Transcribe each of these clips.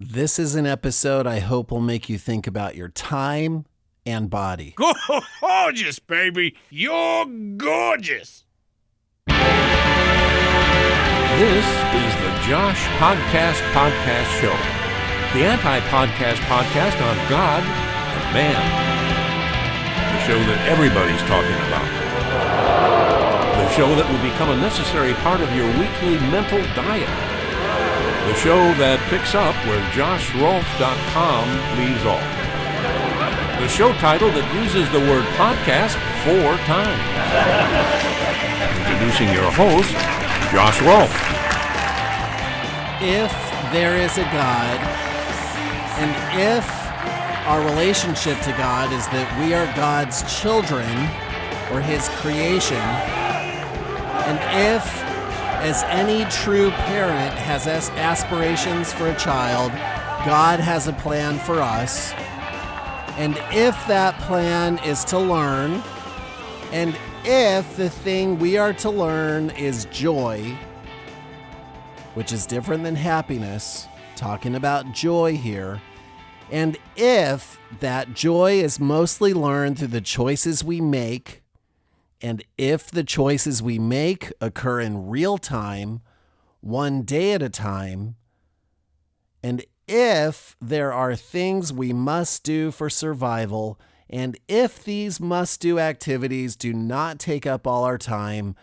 This is an episode I hope will make you think about your time and body. Gorgeous, baby. You're gorgeous. This is the Josh Podcast Show, the anti-podcast podcast on God and man. The show that everybody's talking about. The show that will become a necessary part of your weekly mental diet. The show that picks up where JoshRolfe.com leaves off. The show title that uses the word podcast 4 times. Introducing your host, Josh Rolfe. If there is a God, and if our relationship to God is that we are God's children or His creation, and if, as any true parent has aspirations for a child, God has a plan for us, and if that plan is to learn, and if the thing we are to learn is joy, which is different than happiness, talking about joy here, and if that joy is mostly learned through the choices we make, and if the choices we make occur in real time, one day at a time, and if there are things we must do for survival, and if these must-do activities do not take up all our time,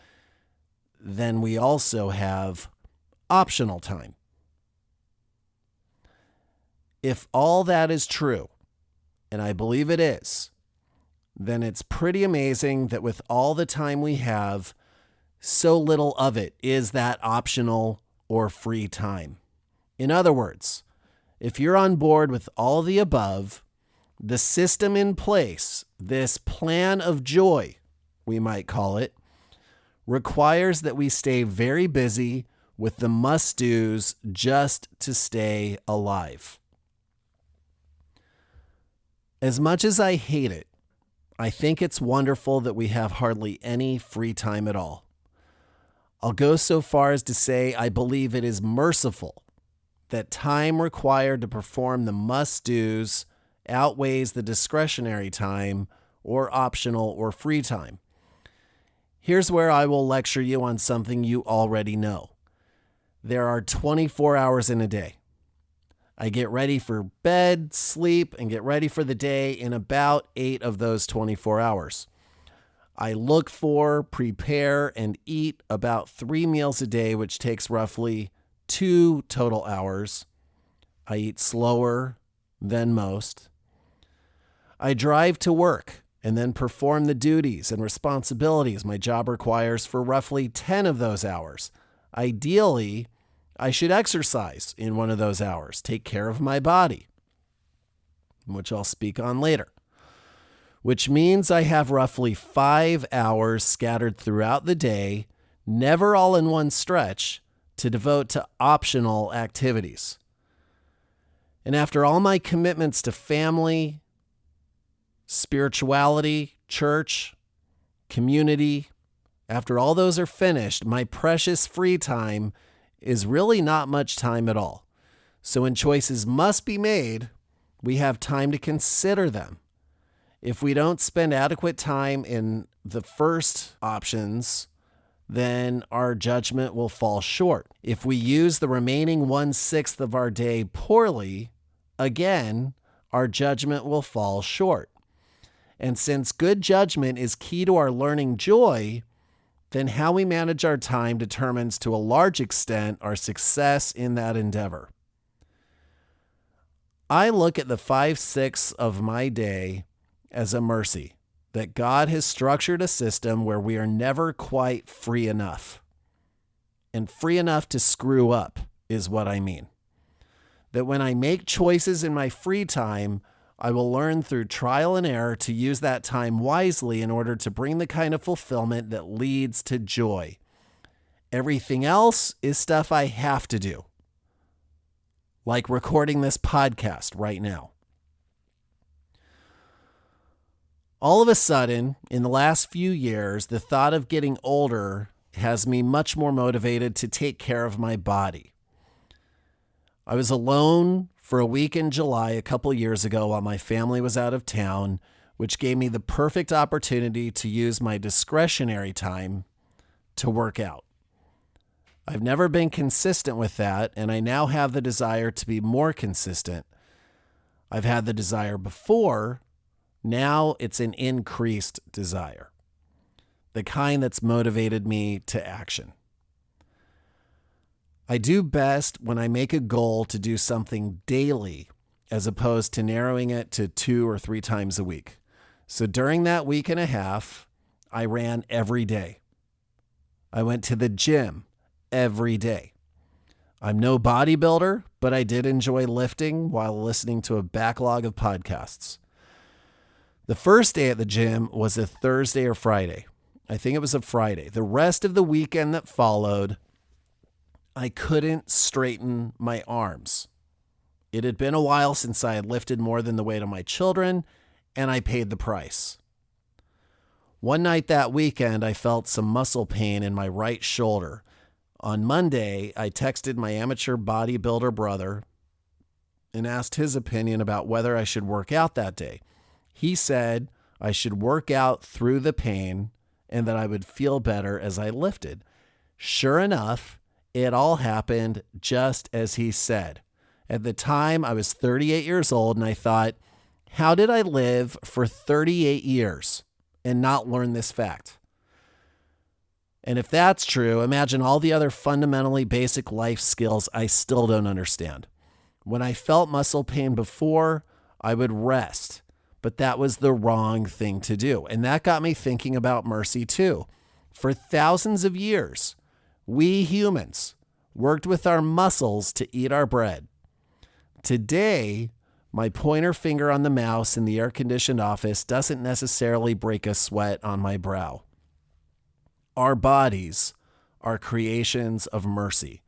then we also have optional time. If all that is true, and I believe it is, then it's pretty amazing that with all the time we have, so little of it is that optional or free time. In other words, if you're on board with all the above, the system in place, this plan of joy, we might call it, requires that we stay very busy with the must-dos just to stay alive. As much as I hate it, I think it's wonderful that we have hardly any free time at all. I'll go so far as to say I believe it is merciful that time required to perform the must-dos outweighs the discretionary time or optional or free time. Here's where I will lecture you on something you already know. There are 24 hours in a day. I get ready for bed, sleep, and get ready for the day in about 8 of those 24 hours. I look for, prepare, and eat about 3 meals a day, which takes roughly 2 total hours. I eat slower than most. I drive to work and then perform the duties and responsibilities my job requires for roughly 10 of those hours. Ideally, I should exercise in one of those hours, take care of my body, which I'll speak on later, which means I have roughly 5 hours scattered throughout the day, never all in one stretch, to devote to optional activities. And after all my commitments to family, spirituality, church, community, after all those are finished, my precious free time is really not much time at all. So when choices must be made, we have time to consider them. If we don't spend adequate time in the first options, then our judgment will fall short. If we use the remaining 1/6 of our day poorly, again, our judgment will fall short. And since good judgment is key to our learning joy, then how we manage our time determines to a large extent our success in that endeavor. I look at the 5/6 of my day as a mercy that God has structured a system where we are never quite free enough. And free enough to screw up is what I mean. That when I make choices in my free time, I will learn through trial and error to use that time wisely in order to bring the kind of fulfillment that leads to joy. Everything else is stuff I have to do, like recording this podcast right now. All of a sudden, in the last few years, the thought of getting older has me much more motivated to take care of my body. I was alone for a week in July a couple years ago while my family was out of town, which gave me the perfect opportunity to use my discretionary time to work out. I've never been consistent with that, and I now have the desire to be more consistent. I've had the desire before. Now it's an increased desire, the kind that's motivated me to action. I do best when I make a goal to do something daily as opposed to narrowing it to 2 or 3 times a week. So during that week and a half, I ran every day. I went to the gym every day. I'm no bodybuilder, but I did enjoy lifting while listening to a backlog of podcasts. The first day at the gym was a Thursday or Friday. I think it was a Friday. The rest of the weekend that followed, I couldn't straighten my arms. It had been a while since I had lifted more than the weight of my children, and I paid the price. One night that weekend, I felt some muscle pain in my right shoulder. On Monday, I texted my amateur bodybuilder brother and asked his opinion about whether I should work out that day. He said I should work out through the pain and that I would feel better as I lifted. Sure enough, it all happened just as he said. At the time, I was 38 years old, and I thought, how did I live for 38 years and not learn this fact? And if that's true, imagine all the other fundamentally basic life skills I still don't understand. When I felt muscle pain before, I would rest, but that was the wrong thing to do. And that got me thinking about mercy too. For thousands of years, we humans worked with our muscles to eat our bread. Today, my pointer finger on the mouse in the air-conditioned office doesn't necessarily break a sweat on my brow. Our bodies are creations of mercy.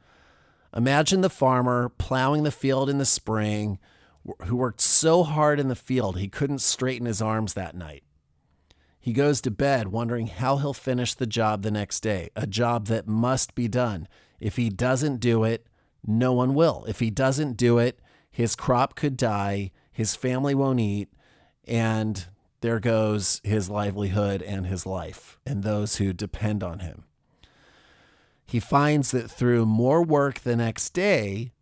Imagine the farmer plowing the field in the spring who worked so hard in the field he couldn't straighten his arms that night. He goes to bed wondering how he'll finish the job the next day, a job that must be done. If he doesn't do it, no one will. If he doesn't do it, his crop could die, his family won't eat, and there goes his livelihood and his life and those who depend on him. He finds that through more work the next day,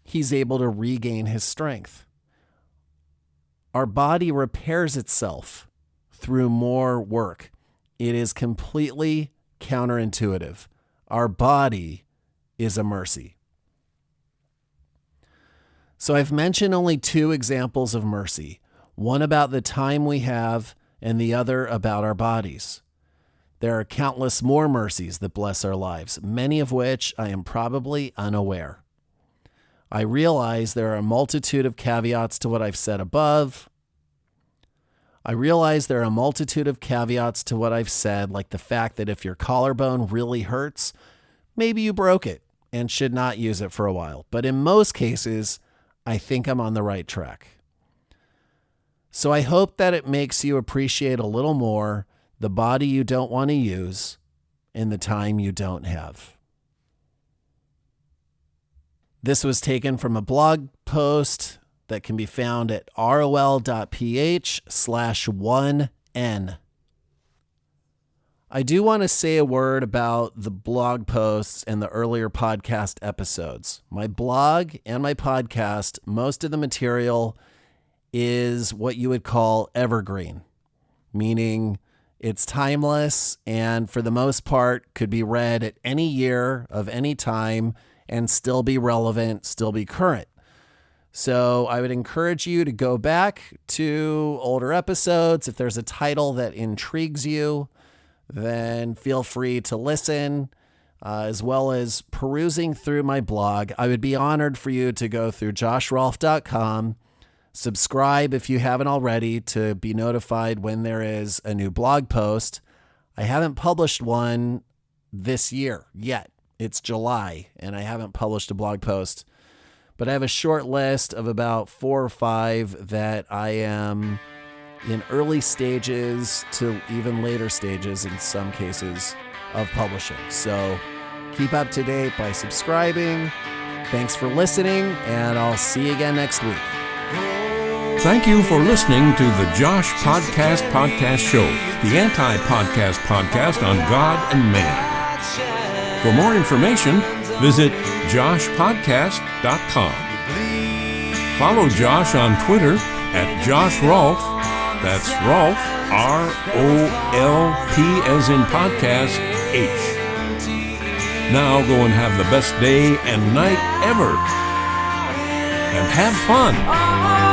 he's able to regain his strength. Our body repairs itself through more work. It is completely counterintuitive. Our body is a mercy. So I've mentioned only 2 examples of mercy, one about the time we have and the other about our bodies. There are countless more mercies that bless our lives, many of which I am probably unaware. I realize there are a multitude of caveats to what I've said above. Like the fact that if your collarbone really hurts, maybe you broke it and should not use it for a while. But in most cases, I think I'm on the right track. So I hope that it makes you appreciate a little more the body you don't want to use and the time you don't have. This was taken from a blog post that can be found at rol.ph/1n. I do want to say a word about the blog posts and the earlier podcast episodes. My blog and my podcast, most of the material is what you would call evergreen, meaning it's timeless and for the most part could be read at any year of any time and still be relevant, still be current. So I would encourage you to go back to older episodes. If there's a title that intrigues you, then feel free to listen, as well as perusing through my blog. I would be honored for you to go through joshrolf.com, subscribe if you haven't already to be notified when there is a new blog post. I haven't published one this year yet. It's July, and I haven't published a blog post. But I have a short list of about 4 or 5 that I am in early stages to even later stages in some cases of publishing. So keep up to date by subscribing, Thanks for listening, and I'll see you again next week. Thank you for listening to the Josh Podcast Show, the anti-podcast podcast on God and man. For more information, visit joshpodcast.com. Follow Josh on Twitter at Josh Rolfe. That's Rolfe, R-O-L-P as in podcast, H. Now go and have the best day and night ever. And have fun.